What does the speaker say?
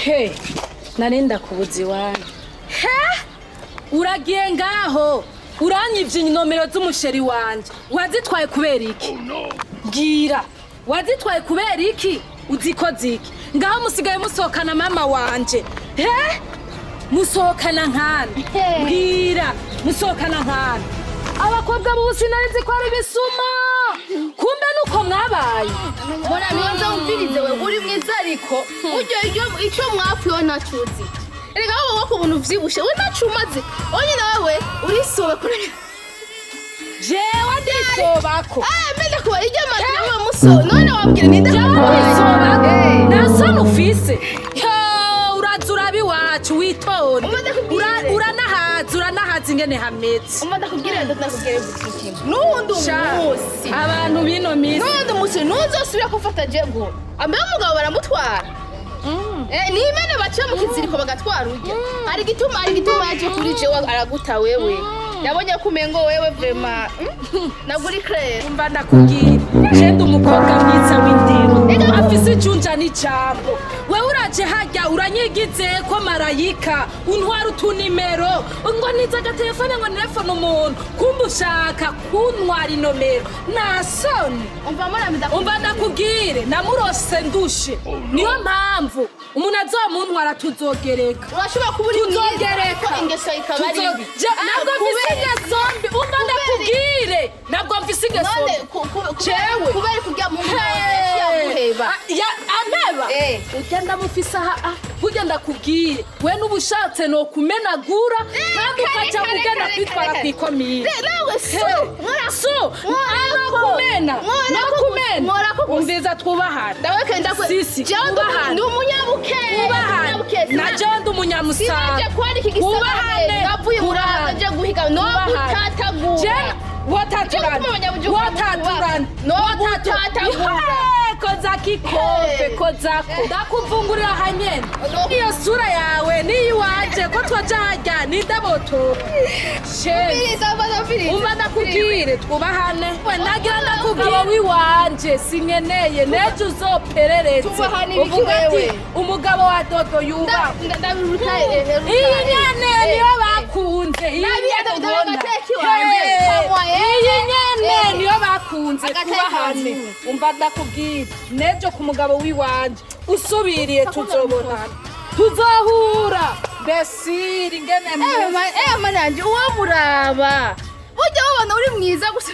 he narinda kubuza iwanyu he uragiye ngaho uranyivye inomero z'umusheri wanje wazitwaye kubera iki bwira wazitwaye kubera iki uziko ziki ngaho musigaye musohokana mama wanje he musohokana nkani bwira musohokana nkani abakobwa bose narizi ko ari bisuma kumbe nuko mwabaye mbona nonza umvirize we uri mwiza ariko ujyo icyo mwapfuye nacuzi erega wowe wako ubuntu vyibushe we nacumaze onye nawe uri sobe kuri jewe ndisobako menda kuba iryo matwi wa muso none wabwira ninde ndisobako nasana ufise uraza urabi wacu witonde uranahaza ingene hameze umada kubwira ndakubwira butiki nundi umunsi abantu bino misi nundi umunsi nuzosubira kufata jego ambe umugabo baramutwara nimene baciye mu kiziriko bagatwara urya ari gituma yaje kuri jewe araguta wewe yabonye kumengo wewe vrema naguri claire umva ndakubwira jenda umukobwa mwiza w'indero afise icunja n'icambo wewe uraje harya uranyigize ko marayika untwara utunimero ngo niza agatelefone ngo telefone umuntu kumbe ushaka kuntwara inomero nasoni umva ndakubwire namurose ndushe niyo mpamvu umuntu azomuntwara tuzogereka urashobora kuba uri tuzogereka ingeso ikaba ari ntabwo mfise ingeso mbi umva ndakubwire ntabwo mfise ingeso jewe kubera kurya mu yaguheba ameba urya ndamufise aha burya ndakubwire we n'ubushatse no kumenagura kandi ukaca kugenda kwitwara kw'ikomine nawe so kumena umviza twubahana ndawe kenda kwe sisi ndi umunyabuke na jewe ndi umunyamusaga twubahane navuye murahaga nje guhiga no gutatagura wotatagura kozaki kofe kozako ndakuvungurira hanyene iyo sura yawe niyo waje ko twaja harya nindaboto umva ndakubwire twubahane nagira ndakubwire wiwanje sinkeneye nejo uzoperereze uvuga ati umugabo wa dodo yuba iyi nyene niyo bakunze iyi nyene niyo bakunze twubahane umva ndakubwire nejo ku mugabo wiwanje usubiriye tuzobonana tuzohura besiri ngene mananje uwo muraba ujya wabona uri mwiza gusa